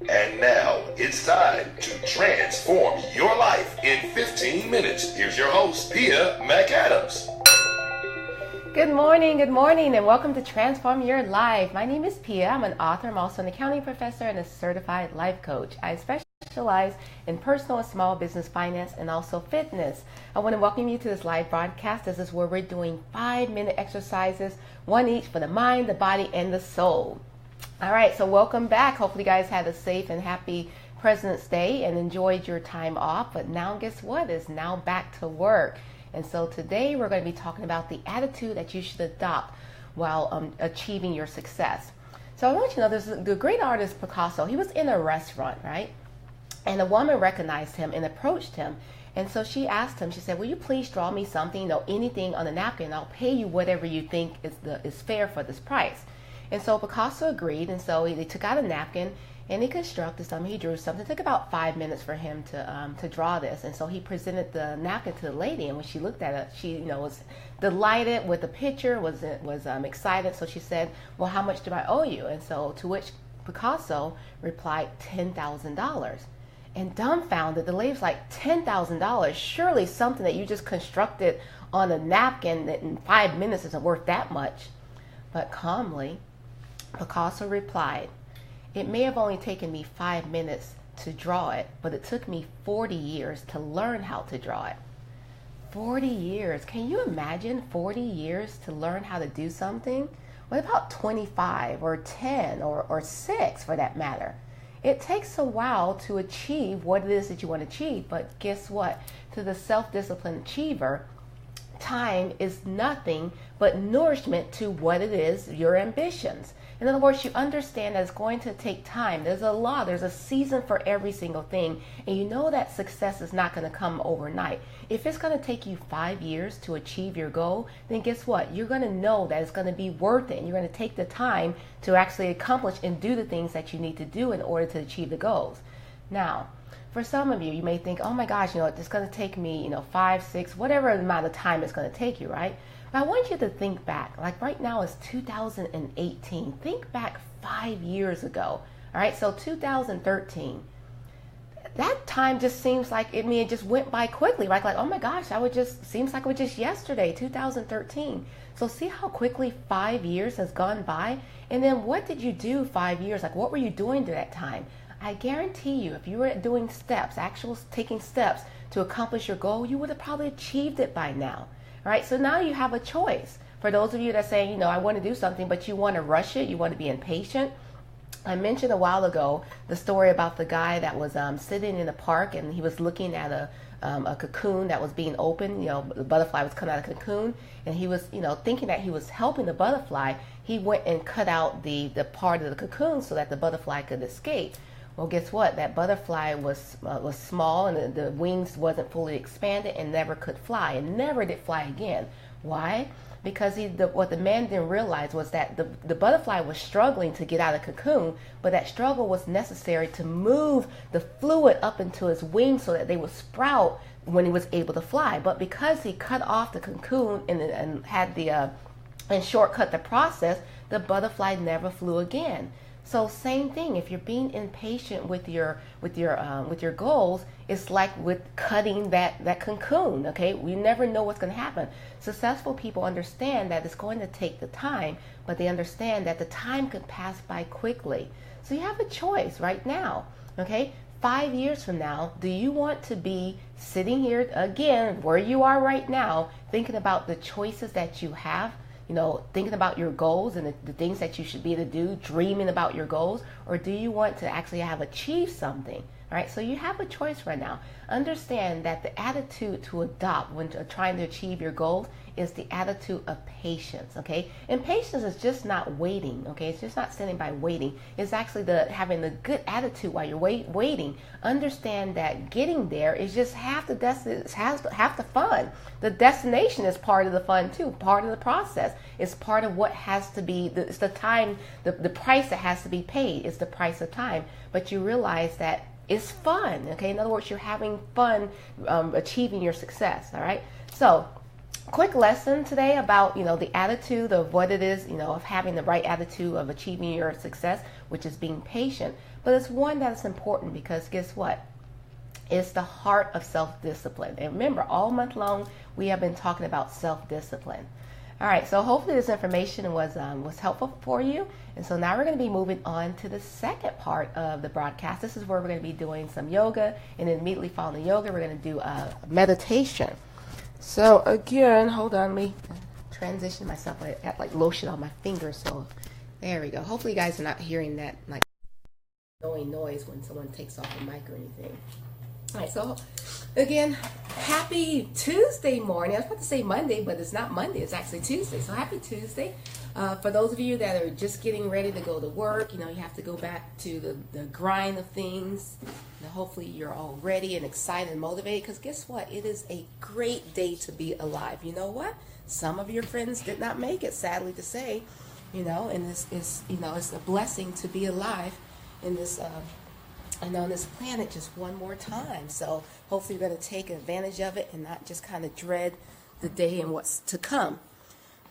And now it's time to transform your life in 15 minutes. Here's your host, Pia McAdams. Good morning, and welcome to Transform Your Life. My name is Pia. I'm an author. I'm also an accounting professor and a certified life coach. I specialize in personal and small business finance and also fitness. I want to welcome you to this live broadcast. This is where we're doing 5-minute exercises, one each for the mind, the body, and the soul. All right, so welcome back. Hopefully you guys had a safe and happy President's Day and enjoyed your time off. But now guess what? It's now back to work. And so today we're going to be talking about the attitude that you should adopt while achieving your success. So I want you to know there's the great artist Picasso. He was in a restaurant, right? And a woman recognized him and approached him. And so she asked him, she said, will you please draw me something, anything on the napkin? I'll pay you whatever you think is fair for this price. And so Picasso agreed, and so he took out a napkin and he constructed something. He drew something. It took about 5 minutes for him to draw this. And so he presented the napkin to the lady, and when she looked at it, she was delighted with the picture, was excited. So she said, well, how much do I owe you? And so to which Picasso replied, $10,000. And dumbfounded, the lady was like, $10,000? Surely something that you just constructed on a napkin that in 5 minutes isn't worth that much. But calmly, Picasso replied, it may have only taken me 5 minutes to draw it, but it took me 40 years to learn how to draw it. 40 years. Can you imagine 40 years to learn how to do something? What about 25 or 10 or 6 for that matter? It takes a while to achieve what it is that you want to achieve, but guess what? To the self-disciplined achiever, time is nothing but nourishment to what it is, your ambitions. In other words, you understand that it's going to take time. There's a season for every single thing. And you know that success is not going to come overnight. If it's going to take you 5 years to achieve your goal, then guess what? You're going to know that it's going to be worth it. And you're going to take the time to actually accomplish and do the things that you need to do in order to achieve the goals. Now, for some of you, you may think, oh my gosh, it's going to take me, 5, 6, whatever amount of time it's going to take you, right? But I want you to think back. Like right now it's 2018. Think back 5 years ago. All right, so 2013. That time just seems like it just went by quickly, right? Like, oh my gosh, seems like it was just yesterday, 2013. So see how quickly 5 years has gone by? And then what did you do 5 years? Like, what were you doing during that time? I guarantee you, if you were doing steps, taking steps to accomplish your goal, you would have probably achieved it by now. All right, so now you have a choice. For those of you that say, I want to do something, but you want to rush it, you want to be impatient. I mentioned a while ago the story about the guy that was sitting in the park and he was looking at a cocoon that was being opened. The butterfly was coming out of the cocoon, and he was, thinking that he was helping the butterfly. He went and cut out the part of the cocoon so that the butterfly could escape. Well, guess what? That butterfly was small, and the wings wasn't fully expanded and never could fly, and never did fly again. Why? Because what the man didn't realize was that the butterfly was struggling to get out of the cocoon, but that struggle was necessary to move the fluid up into his wings so that they would sprout when he was able to fly. But because he cut off the cocoon and had and shortcut the process, the butterfly never flew again. So same thing, if you're being impatient with your goals, it's like with cutting that cocoon, okay? We never know what's going to happen. Successful people understand that it's going to take the time, but they understand that the time could pass by quickly. So you have a choice right now, okay? 5 years from now, do you want to be sitting here again where you are right now, thinking about the choices that you have? Thinking about your goals and the things that you should be able to do, dreaming about your goals, or do you want to actually have achieved something? All right, so you have a choice right now. Understand that the attitude to adopt when trying to achieve your goals is the attitude of patience, okay? And patience is just not waiting, okay? It's just not sitting by waiting. It's actually having a good attitude while you're waiting. Understand that getting there is just half the fun. The destination is part of the fun too, part of the process. It's part of what has to be, it's the time, the price that has to be paid. It's the price of time. But you realize that it's fun, okay? In other words, you're having fun achieving your success, all right? So quick lesson today about, the attitude of what it is, of having the right attitude of achieving your success, which is being patient. But it's one that's important because guess what? It's the heart of self-discipline. And remember, all month long, we have been talking about self-discipline. All right, so hopefully this information was helpful for you. And so now we're going to be moving on to the second part of the broadcast. This is where we're going to be doing some yoga, and then immediately following the yoga, we're going to do a meditation. So again, hold on, let me transition myself. I got like lotion on my fingers, so there we go. Hopefully you guys are not hearing that like annoying noise when someone takes off a mic or anything. All right, so again, happy Tuesday morning. I was about to say Monday, but it's not Monday. It's actually Tuesday. So happy Tuesday. For those of you that are just getting ready to go to work, you have to go back to the grind of things. Hopefully you're all ready and excited and motivated because guess what? It is a great day to be alive. You know what? Some of your friends did not make it, sadly to say, and it's a blessing to be alive in this on this planet just one more time. So hopefully you're going to take advantage of it and not just kind of dread the day and what's to come.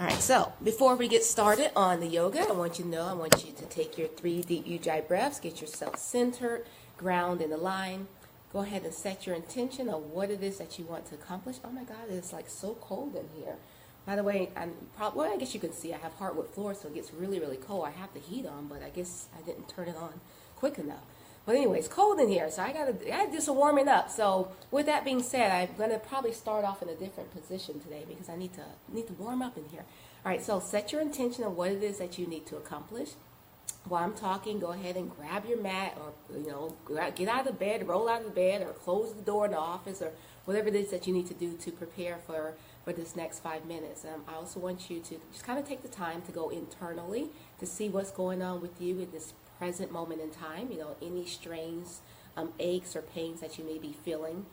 All right, so before we get started on the yoga, I want you to take your 3 deep Ujjayi breaths, get yourself centered, ground and aligned. Go ahead and set your intention of what it is that you want to accomplish. Oh my God, it's like so cold in here. By the way, I guess you can see I have hardwood floor, so it gets really, really cold. I have the heat on, but I guess I didn't turn it on quick enough. But anyway, it's cold in here, so I gotta do some warming up. So with that being said, I'm gonna probably start off in a different position today because I need to warm up in here. All right, so set your intention of what it is that you need to accomplish. While I'm talking, go ahead and grab your mat, or get out of the bed, roll out of the bed, or close the door in the office, or whatever it is that you need to do to prepare for this next 5 minutes. I also want you to just kind of take the time to go internally to see what's going on with you in this present moment in time, any strains, aches or pains that you may be feeling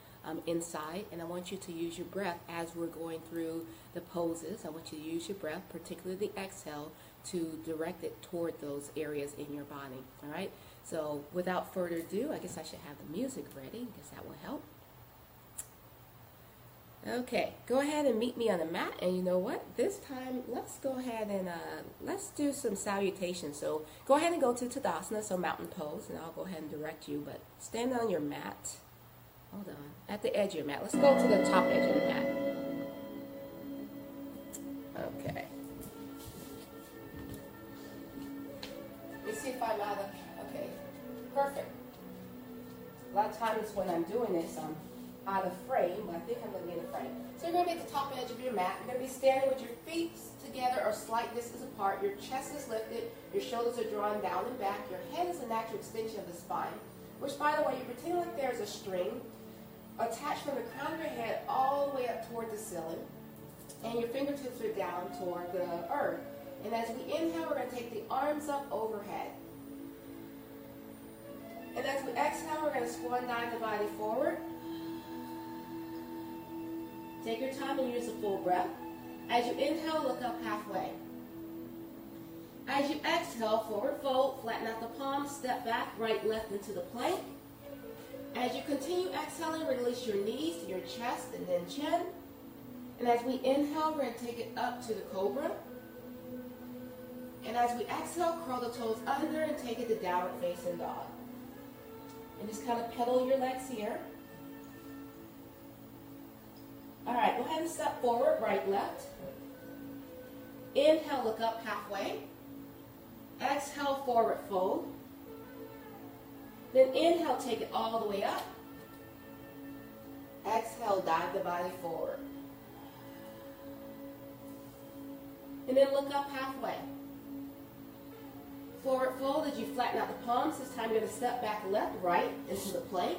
inside. And I want you to use your breath as we're going through the poses. I want you to use your breath, particularly the exhale, to direct it toward those areas in your body. All right, so without further ado, I guess I should have the music ready. I guess that will help. Okay, go ahead and meet me on the mat, and you know what? This time, let's go ahead and let's do some salutations. So go ahead and go to Tadasana, so mountain pose, and I'll go ahead and direct you, but stand on your mat. Hold on, at the edge of your mat. Let's go to the top edge of the mat. Okay. Let me see if I'm out of, okay, perfect. A lot of times when I'm doing this, I'm out of frame, but I think I'm going to be in a frame. So you're going to be at the top edge of your mat. You're going to be standing with your feet together or slight distance apart. Your chest is lifted. Your shoulders are drawn down and back. Your head is a natural extension of the spine, which, by the way, you pretend like there's a string attached from the crown of your head all the way up toward the ceiling, and your fingertips are down toward the earth. And as we inhale, we're going to take the arms up overhead. And as we exhale, we're going to swan dive the body forward. Take your time and use a full breath. As you inhale, look up halfway. As you exhale, forward fold, flatten out the palms, step back, right, left into the plank. As you continue exhaling, release your knees to your chest and then chin. And as we inhale, we're going to take it up to the cobra. And as we exhale, curl the toes under and take it to downward facing dog. And just kind of pedal your legs here. All right, go ahead and step forward, right, left. Inhale, look up halfway. Exhale, forward fold. Then inhale, take it all the way up. Exhale, dive the body forward. And then look up halfway. Forward fold as you flatten out the palms. This time you're going to step back left, right into the plank.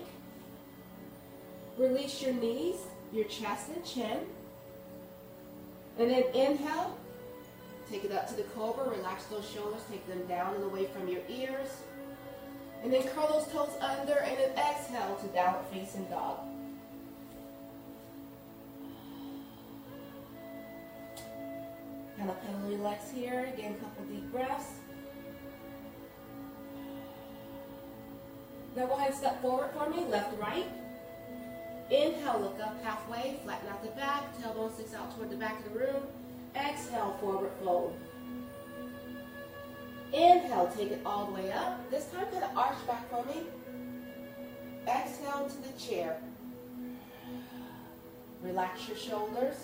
Release your knees, your chest and chin. And then inhale, take it up to the cobra, relax those shoulders, take them down and away from your ears. And then curl those toes under and then exhale to downward facing dog. Kind of pedal your legs here, again, a couple deep breaths. Now go ahead and step forward for me, left, right. Inhale, look up halfway, flatten out the back, tailbone sticks out toward the back of the room. Exhale, forward fold. Inhale, take it all the way up. This time, kind of arch back for me. Exhale to the chair. Relax your shoulders.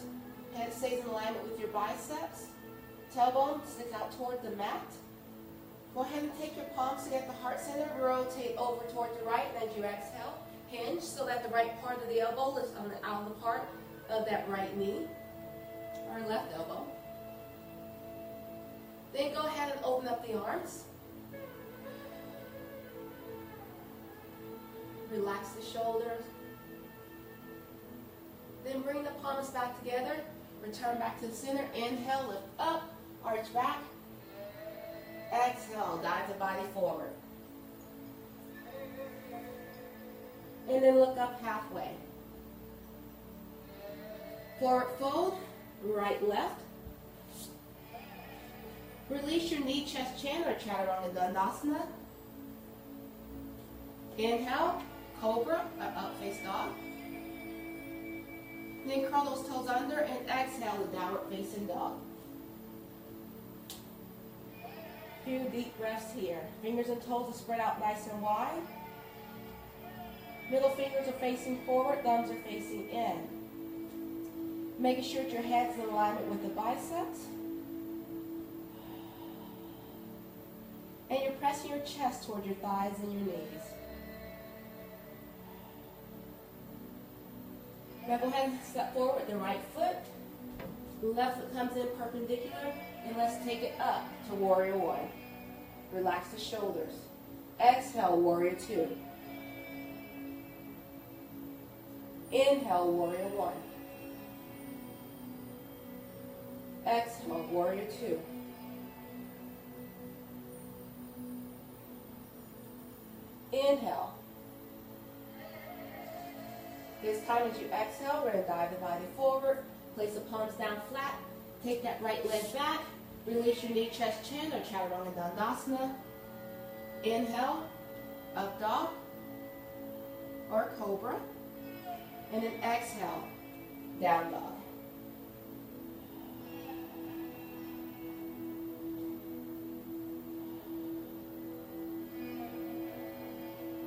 Head stays in alignment with your biceps. Tailbone sticks out toward the mat. Go ahead and take your palms to get the heart center. Rotate over toward the right, and as you exhale, hinge so that the right part of the elbow lifts on the outer part of that right knee or left elbow. Then go ahead and open up the arms. Relax the shoulders. Then bring the palms back together. Return back to the center. Inhale, lift up, arch back. Exhale, dive the body forward. And then look up halfway. Forward fold, right, left. Release your knee, chest, chin, or chaturanga dandasana. Inhale, cobra, up face dog. Then curl those toes under and exhale the downward facing dog. Few deep breaths here. Fingers and toes are spread out nice and wide. Middle fingers are facing forward, thumbs are facing in. Making sure that your head's in alignment with the biceps. And you're pressing your chest toward your thighs and your knees. Now go ahead and step forward with the right foot. The left foot comes in perpendicular, and let's take it up to warrior one. Relax the shoulders. Exhale, warrior two. Inhale, warrior one. Exhale, warrior two. Inhale. This time as you exhale, we're going to dive the body forward. Place the palms down flat. Take that right leg back. Release your knee, chest, chin, or chaturanga dandasana. Inhale, up dog, or cobra. And then exhale, down dog.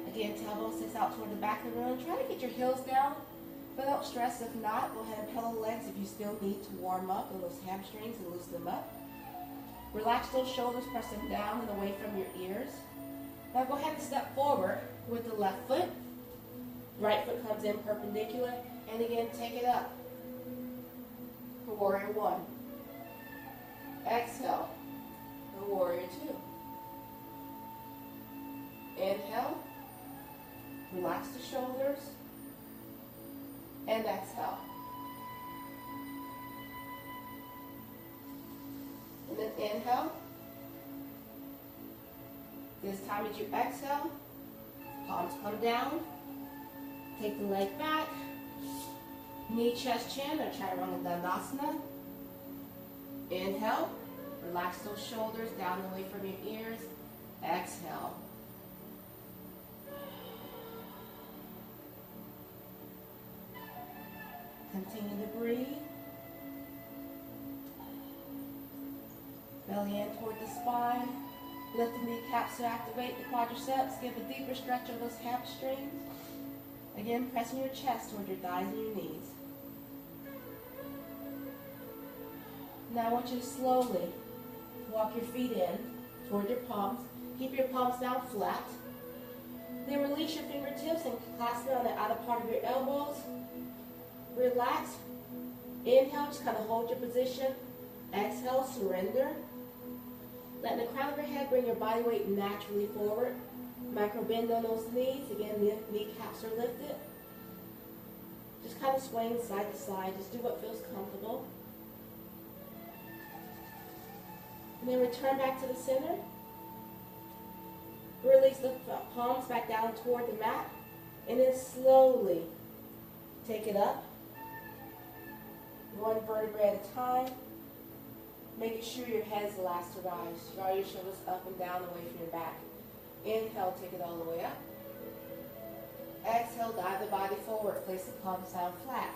Again, tailbone sticks out toward the back of the room. Try to get your heels down, but don't stress if not. Go ahead and pedal the legs if you still need to warm up on those hamstrings and loosen them up. Relax those shoulders, press them down and away from your ears. Now go ahead and step forward with the left foot. Right foot comes in perpendicular, and again, take it up for warrior one. Exhale for warrior two. Inhale. Relax the shoulders, and exhale. And then inhale. This time as you exhale, palms come down. Take the leg back. Knee, chest, chin, or chaturanga dandasana. Inhale. Relax those shoulders down and away from your ears. Exhale. Continue to breathe. Belly in toward the spine. Lift the kneecaps to activate the quadriceps. Give a deeper stretch of those hamstrings. Again, pressing your chest toward your thighs and your knees. Now I want you to slowly walk your feet in toward your palms. Keep your palms down flat. Then release your fingertips and clasp it on the outer part of your elbows. Relax. Inhale, just kind of hold your position. Exhale, surrender. Let the crown of your head bring your body weight naturally forward. Micro bend on those knees. Again, the kneecaps are lifted. Just kind of swaying side to side. Just do what feels comfortable. And then return back to the center. Release the palms back down toward the mat. And then slowly take it up. One vertebrae at a time. Making sure your head is the last to rise. Draw your shoulders up and down away from your back. Inhale, take it all the way up. Exhale, dive the body forward, place the palms down flat.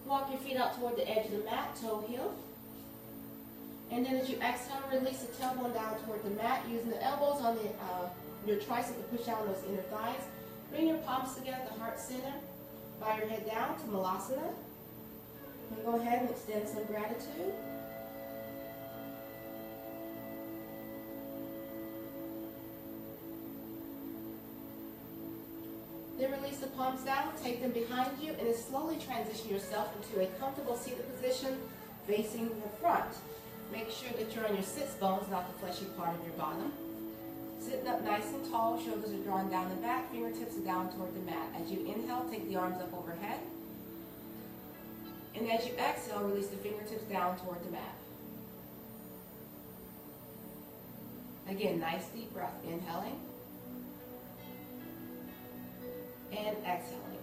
Walk your feet out toward the edge of the mat, toe heel. And then as you exhale, release the tailbone down toward the mat, using the elbows on your tricep to push down those inner thighs. Bring your palms together at the heart center. Bow your head down to Malasana. And go ahead and extend some gratitude. Then release the palms down, take them behind you, and then slowly transition yourself into a comfortable seated position facing the front. Make sure that you're on your sits bones, not the fleshy part of your bottom. Sitting up nice and tall, shoulders are drawn down the back, fingertips are down toward the mat. As you inhale, take the arms up overhead. And as you exhale, release the fingertips down toward the mat. Again, nice deep breath, inhaling and exhaling.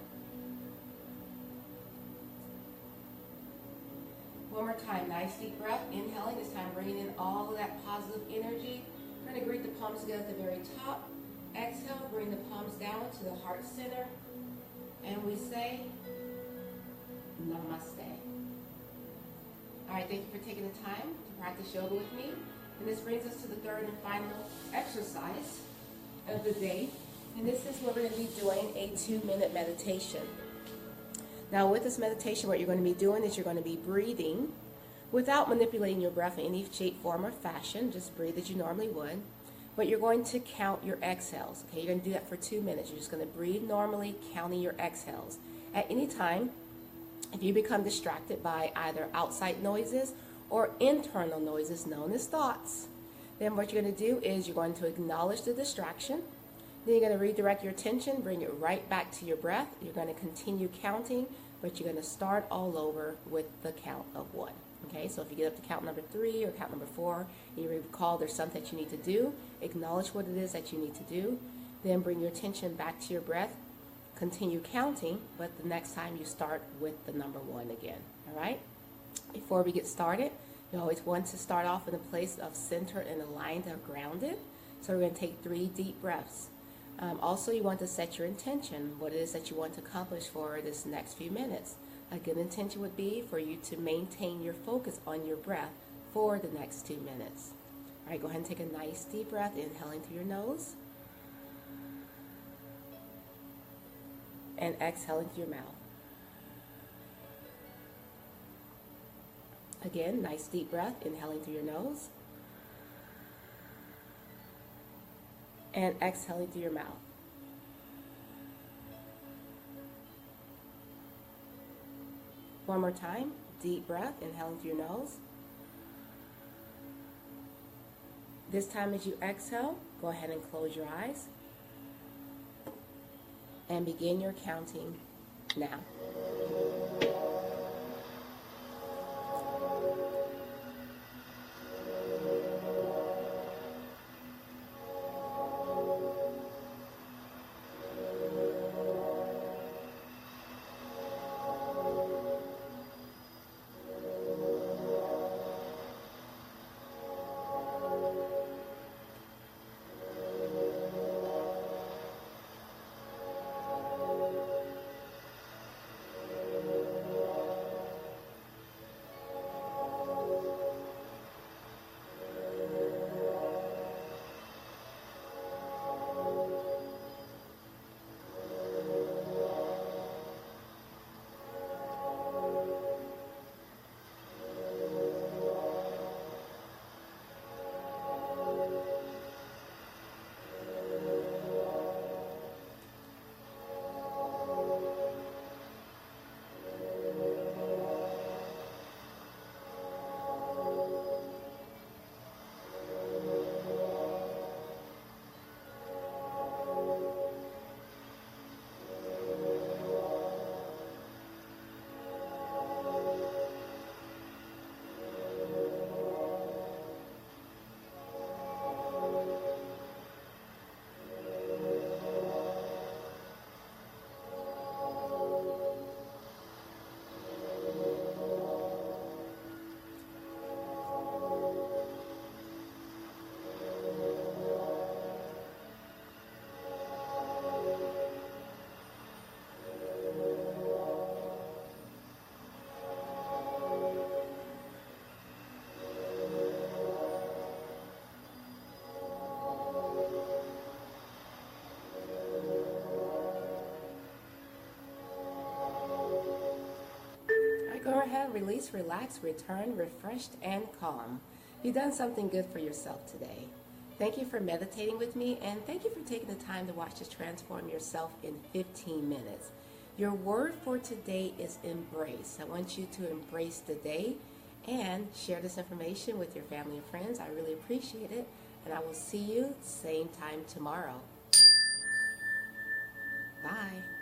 One more time, nice deep breath, inhaling, this time bringing in all of that positive energy. We're going to greet the palms together at the very top. Exhale, bring the palms down to the heart center, and we say, Namaste. All right, thank you for taking the time to practice yoga with me. And this brings us to the third and final exercise of the day. And this is where we're going to be doing a 2-minute meditation. Now with this meditation, what you're going to be doing is you're going to be breathing without manipulating your breath in any shape, form, or fashion. Just breathe as you normally would. But you're going to count your exhales. Okay, you're going to do that for 2 minutes. You're just going to breathe normally, counting your exhales. At any time, if you become distracted by either outside noises or internal noises known as thoughts, then what you're going to do is you're going to acknowledge the distraction. Then you're going to redirect your attention, bring it right back to your breath. You're going to continue counting, but you're going to start all over with the count of 1. Okay, so if you get up to count number 3 or count number 4, and you recall there's something that you need to do, acknowledge what it is that you need to do, then bring your attention back to your breath, continue counting, but the next time you start with the number 1 again. All right? Before we get started, you always want to start off in a place of centered and aligned or grounded. So we're going to take 3 deep breaths. Also, you want to set your intention, what it is that you want to accomplish for this next few minutes. A good intention would be for you to maintain your focus on your breath for the next 2 minutes. All right, go ahead and take a nice deep breath, inhaling through your nose and exhaling through your mouth. Again, nice deep breath, inhaling through your nose and exhaling through your mouth. One more time, deep breath, inhaling through your nose. This time as you exhale, go ahead and close your eyes and begin your counting now. go ahead, release, relax, return, refreshed, and calm. You've done something good for yourself today. Thank you for meditating with me, and thank you for taking the time to watch us transform yourself in 15 minutes. Your word for today is embrace. I want you to embrace the day and share this information with your family and friends. I really appreciate it, and I will see you same time tomorrow. Bye.